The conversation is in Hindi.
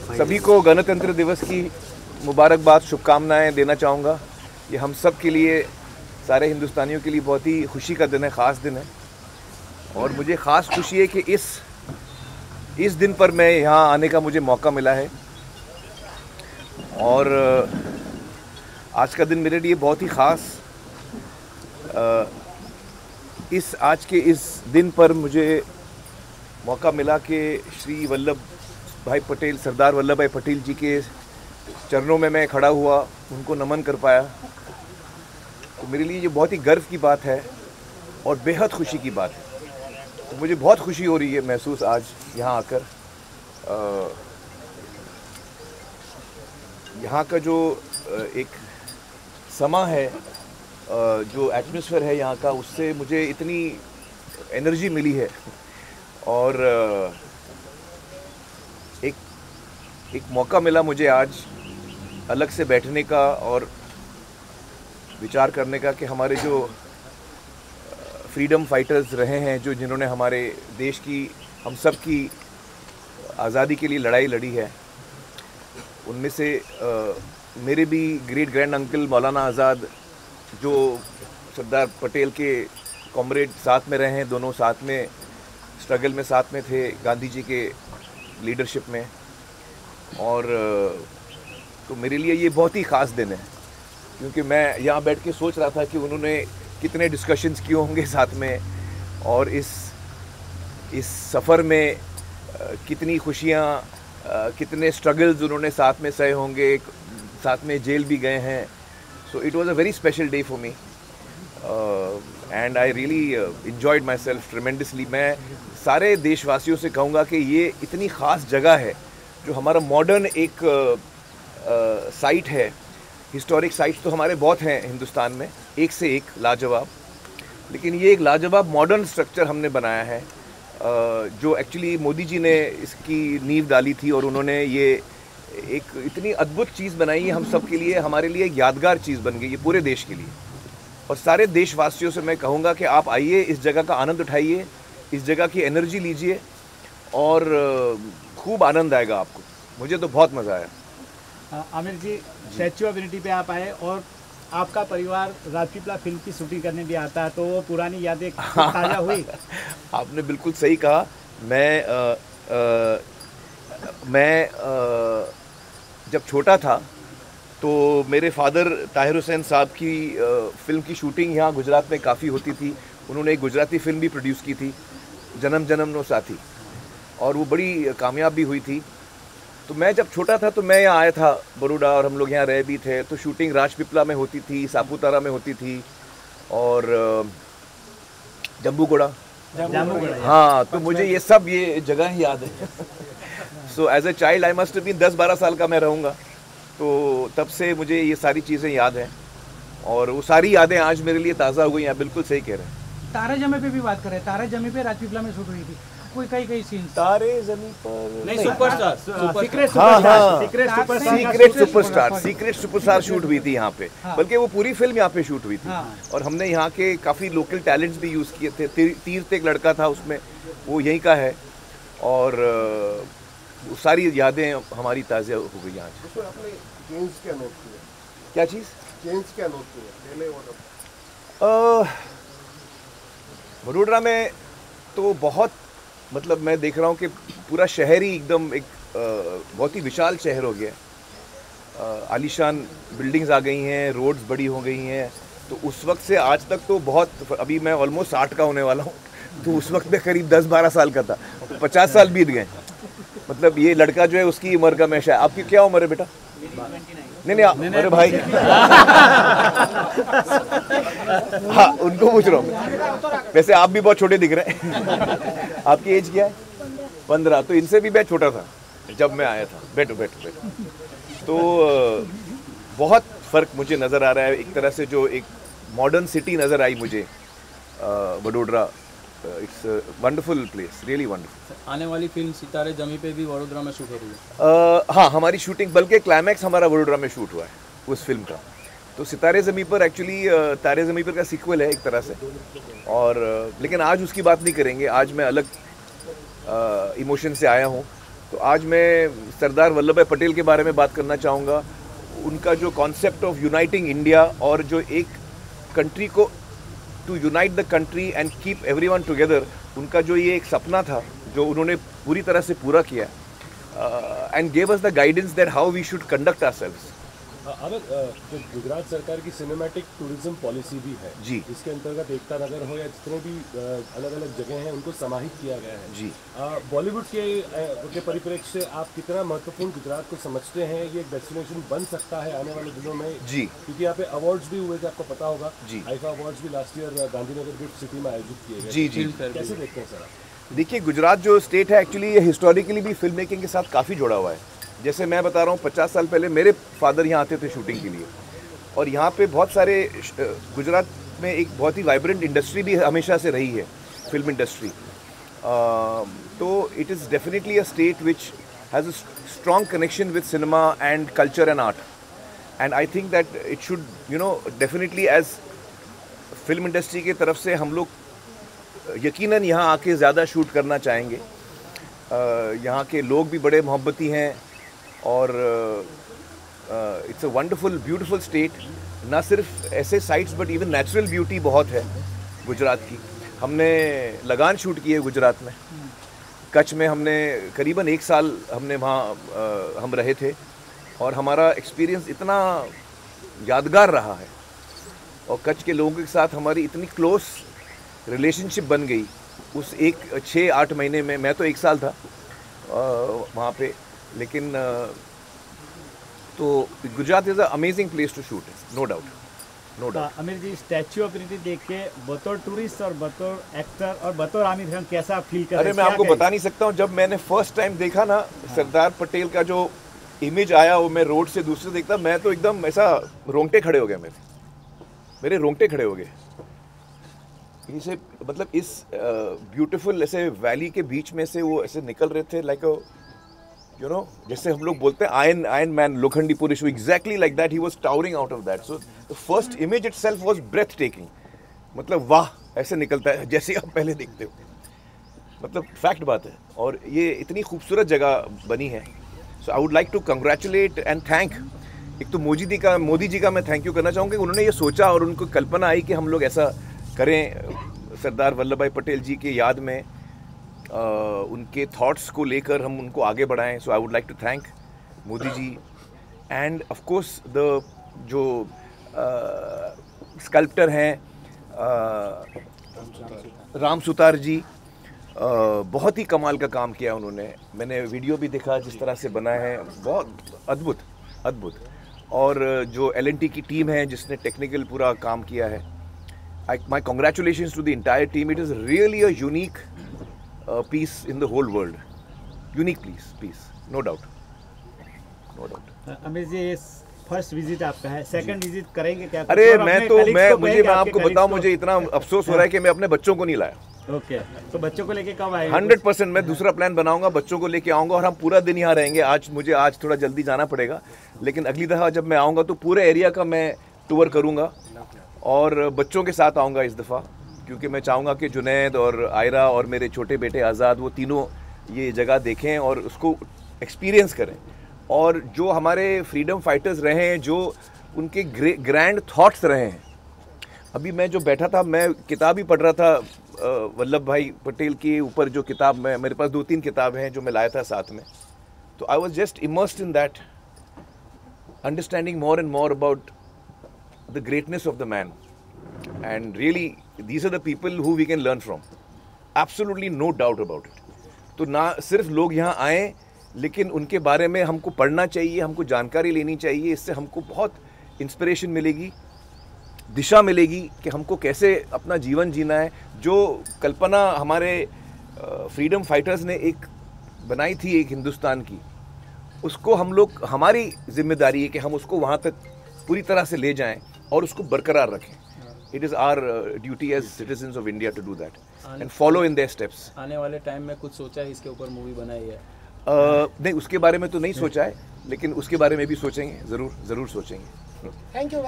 सभी को गणतंत्र दिवस की मुबारकबाद, शुभकामनाएं देना चाहूँगा। ये हम सब के लिए, सारे हिंदुस्तानियों के लिए बहुत ही खुशी का दिन है, ख़ास दिन है। और मुझे ख़ास खुशी है कि इस दिन पर मैं यहाँ आने का मुझे मौका मिला है। और आज का दिन मेरे लिए बहुत ही ख़ास, आज के इस दिन पर मुझे मौका मिला कि श्री वल्लभ भाई पटेल, सरदार वल्लभ भाई पटेल जी के चरणों में मैं खड़ा हुआ, उनको नमन कर पाया। तो मेरे लिए ये बहुत ही गर्व की बात है और बेहद खुशी की बात है। तो मुझे बहुत खुशी हो रही है महसूस आज यहाँ आकर। यहाँ का जो एक समा है, जो एटमॉस्फेयर है यहाँ का, उससे मुझे इतनी एनर्जी मिली है। और एक मौका मिला मुझे आज अलग से बैठने का और विचार करने का कि हमारे जो फ्रीडम फाइटर्स रहे हैं, जो जिन्होंने हमारे देश की, हम सब की आज़ादी के लिए लड़ाई लड़ी है, उनमें से मेरे भी ग्रेट ग्रैंड अंकल मौलाना आज़ाद, जो सरदार पटेल के कॉमरेड, साथ में रहे हैं, दोनों साथ में स्ट्रगल में साथ में थे गांधी जी के लीडरशिप में। और तो मेरे लिए ये बहुत ही ख़ास दिन है, क्योंकि मैं यहाँ बैठ के सोच रहा था कि उन्होंने कितने डिस्कशंस किए होंगे साथ में, और इस सफ़र में कितनी खुशियाँ, कितने स्ट्रगल्स उन्होंने साथ में सहे होंगे, साथ में जेल भी गए हैं। So it was a very special day for me and I really enjoyed my self tremendously. मैं सारे देशवासियों से कहूँगा कि ये इतनी ख़ास जगह है, जो हमारा मॉडर्न एक साइट है। हिस्टोरिक साइट्स तो हमारे बहुत हैं हिंदुस्तान में, एक से एक लाजवाब, लेकिन ये एक लाजवाब मॉडर्न स्ट्रक्चर हमने बनाया है, जो एक्चुअली मोदी जी ने इसकी नींव डाली थी। और उन्होंने ये एक इतनी अद्भुत चीज़ बनाई है हम सब के लिए, हमारे लिए एक यादगार चीज़ बन गई है पूरे देश के लिए। और सारे देशवासियों से मैं कहूँगा कि आप आइए, इस जगह का आनंद उठाइए, इस जगह की एनर्जी लीजिए और खूब आनंद आएगा आपको। मुझे तो बहुत मज़ा आया। Aamir ji, statue of unity पे आप आए और आपका परिवार राजपीपला फिल्म की शूटिंग करने भी आता है, तो वो पुरानी यादें ताज़ा हुई? आपने बिल्कुल सही कहा। मैं जब छोटा था तो मेरे फादर ताहिर हुसैन साहब की फ़िल्म की शूटिंग यहाँ गुजरात में काफ़ी होती थी। उन्होंने एक गुजराती फ़िल्म भी प्रोड्यूस की थी, जन्म जन्म नो साथी, और वो बड़ी कामयाब भी हुई थी। तो मैं जब छोटा था तो मैं यहाँ आया था बड़ौदा, और हम लोग यहाँ रह भी थे। तो शूटिंग राजपीपला में होती थी, सापुतारा में होती थी, और जम्बूगोड़ा। हाँ, तो मुझे ये सब ये जगह ही याद है। So as a child I must been 10-12 साल का मैं रहूँगा, तो तब से मुझे ये सारी चीज़ें याद हैं, और वो सारी यादें आज मेरे लिए ताज़ा हो गई हैं। बिल्कुल सही कह रहे हैं। तारे जमी पे भी बात करें, तारे जमी पे राजपीपला में शूट हुई थी, कोई कई सीन। तारे जमी पर नहीं, सीक्रेट सुपरस्टार शूट हुई थी यहाँ पे। बल्कि वो पूरी फिल्म यहाँ पे शूट हुई थी। और हमने यहाँ के काफ़ी लोकल टैलेंट्स भी यूज़ किए थे। तीर्थ एक लड़का था उसमें, वो यहीं का है, और वो सारी यादें हमारी ताज़ा हो गई आज। क्या चीज़? वडोदरा में तो बहुत, मतलब मैं देख रहा हूँ कि पूरा शहर ही एकदम एक बहुत ही विशाल शहर हो गया। आलीशान बिल्डिंग्स आ गई हैं, रोड्स बड़ी हो गई हैं। तो उस वक्त से आज तक तो बहुत, अभी मैं ऑलमोस्ट 60 का होने वाला हूँ, तो उस वक्त में करीब 10-12 साल का था, 50 साल बीत गए। मतलब ये लड़का जो है उसकी उम्र का मैं शायद। आपकी क्या उम्र है बेटा? नहीं, अरे भाई हाँ, उनको पूछ रहा हूँ। वैसे आप भी बहुत छोटे दिख रहे हैं। आपकी एज क्या है? 15। तो इनसे भी मैं छोटा था जब मैं आया था। बैठो। तो बहुत फ़र्क मुझे नज़र आ रहा है। एक तरह से जो एक मॉडर्न सिटी नज़र आई मुझे Vadodara. It's wonderful place, really wonderful. आने वाली फिल्म सितारे जमी पे भी वडोदरा में शूट हो रही है? हाँ, हमारी शूटिंग, बल्कि क्लाइमैक्स हमारा वडोदरा में शूट हुआ है उस फिल्म का। तो सितारे ज़मीं पर एक्चुअली तारे ज़मीं पर का सीक्वल है एक तरह से। और लेकिन आज उसकी बात नहीं करेंगे। आज मैं अलग इमोशन से आया हूँ। तो आज मैं सरदार वल्लभ भाई पटेल के बारे में बात करना चाहूँगा। उनका जो कॉन्सेप्ट ऑफ यूनाइटिंग इंडिया और जो एक कंट्री को to unite the country and keep everyone together, उनका जो ये एक सपना था जो उन्होंने पूरी तरह से पूरा किया and gave us the guidance that how we should conduct ourselves. अगर जो गुजरात सरकार की सिनेमैटिक टूरिज्म पॉलिसी भी है जी, इसके अंतर्गत एकता नगर हो या जितने भी अलग अलग जगह हैं उनको समाहित किया गया है जी। बॉलीवुड के परिप्रेक्ष्य से आप कितना महत्वपूर्ण गुजरात को समझते हैं? ये एक डेस्टिनेशन बन सकता है आने वाले दिनों में जी, क्योंकि यहाँ पे अवार्ड्स भी हुए थे, आपको पता होगा जी। आईफा अवार्ड्स भी last year Gandhinagar gift city में आयोजित किए गए। जी जी। कैसे देखते हैं सर आप? देखिए, गुजरात जो स्टेट है एक्चुअली ये हिस्टोरिकली भी फिल्म मेकिंग के साथ काफ़ी जुड़ा हुआ है। जैसे मैं बता रहा हूँ, 50 साल पहले मेरे फादर यहाँ आते थे शूटिंग के लिए, और यहाँ पे बहुत सारे गुजरात में एक बहुत ही वाइब्रेंट इंडस्ट्री भी हमेशा से रही है, फिल्म इंडस्ट्री। तो it is definitely a state which has a strong connection with cinema and culture and art, and I think that it should definitely as film industry की तरफ से हम लोग यकीनन यहाँ आके ज़्यादा शूट करना चाहेंगे। यहाँ के लोग भी बड़े मोहब्बती हैं और it's a wonderful beautiful state. ना सिर्फ ऐसे sites but even natural beauty बहुत है गुजरात की। हमने लगान शूट की है गुजरात में, कच्छ में हमने करीबन 1 साल हमने वहाँ हम रहे थे, और हमारा एक्सपीरियंस इतना यादगार रहा है, और कच्छ के लोगों के साथ हमारी इतनी क्लोज रिलेशनशिप बन गई उस 6-8 महीने में। मैं तो 1 साल था वहाँ पे, लेकिन तो Gujarat is a amazing place to shoot, no doubt, no doubt. Aamir ji, statue of unity देख के बतौर टूरिस्ट और बतौर एक्टर और बतौर आमिर खान कैसा फील कर रहे हैं? अरे मैं आपको बता नहीं सकता हूँ, जब मैंने फर्स्ट टाइम देखा ना सरदार पटेल का जो इमेज आया, वो मैं रोड से दूसरे देखता, मैं तो एकदम ऐसा रोंगटे खड़े हो गए, मेरे रोंगटे खड़े हो गए। इसे मतलब इस ब्यूटीफुल ऐसे वैली के बीच में से वो ऐसे निकल रहे थे, लाइक जैसे हम लोग बोलते हैं आयरन मैन, लोखंडी पुरुष, exactly like that he was towering out of that. So the first image itself was breathtaking, मतलब वाह, ऐसे निकलता है जैसे आप पहले देखते हो, मतलब फैक्ट बात है। और ये इतनी खूबसूरत जगह बनी है। So I would like to congratulate and thank, एक तो मोदी जी का मैं थैंक यू करना चाहूँगा कि उन्होंने ये सोचा और उनको कल्पना आई कि हम लोग ऐसा करें सरदार वल्लभ भाई पटेल जी के याद में, उनके थॉट्स को लेकर हम उनको आगे बढ़ाएं। So I would like to thank Modi ji and of course the जो स्कल्प्टर हैं राम सुतार जी, बहुत ही कमाल का काम किया उन्होंने। मैंने वीडियो भी देखा जिस तरह से बना है, बहुत अद्भुत अद्भुत। और जो L&T की टीम है जिसने टेक्निकल पूरा काम किया है, my congratulations to the entire team. It is really a unique piece in the whole world. Unique piece, no doubt, no doubt. Amir ji, first visit आपका है, सेकंड विजिट करेंगे क्या? अरे मैं आपको बताऊं, मुझे इतना अफसोस हो रहा है कि मैं अपने बच्चों को नहीं लाया। ओके, तो बच्चों को लेके कब आएंगे? 100% मैं दूसरा प्लान बनाऊंगा, बच्चों को लेके आऊंगा और हम पूरा दिन यहाँ रहेंगे। मुझे आज थोड़ा जल्दी जाना पड़ेगा, लेकिन अगली दफ़ा जब मैं आऊँगा तो पूरे एरिया का मैं टूर करूँगा और बच्चों के साथ आऊँगा इस दफ़ा, क्योंकि मैं चाहूँगा कि जुनैद और आयरा और मेरे छोटे बेटे आज़ाद, वो तीनों ये जगह देखें और उसको एक्सपीरियंस करें। और जो हमारे फ्रीडम फाइटर्स रहे हैं, जो उनके ग्रैंड थॉट्स रहे हैं। अभी मैं जो बैठा था, मैं किताब ही पढ़ रहा था वल्लभ भाई पटेल के ऊपर, जो किताब मेरे पास 2-3 किताबें हैं जो मैं लाया था साथ में। तो I was just immersed in that, understanding more and more about the greatness of the man, and really these are the people who we can learn from, absolutely no doubt about it. तो ना सिर्फ लोग यहाँ आएँ, लेकिन उनके बारे में हमको पढ़ना चाहिए, हमको जानकारी लेनी चाहिए। इससे हमको बहुत इंस्पिरेशन मिलेगी, दिशा मिलेगी कि हमको कैसे अपना जीवन जीना है। जो कल्पना हमारे फ्रीडम फाइटर्स ने एक बनाई थी एक हिंदुस्तान की, उसको हम लोग, हमारी जिम्मेदारी है कि हम उसको वहाँ तक पूरी तरह से ले जाएं और उसको बरकरार रखें। It is our duty as citizens of India to do that and follow in their steps. आने वाले टाइम में कुछ सोचा है इसके ऊपर मूवी बनाई है? नहीं, उसके बारे में तो नहीं सोचा है, लेकिन उसके बारे में भी सोचेंगे, ज़रूर सोचेंगे। Thank you.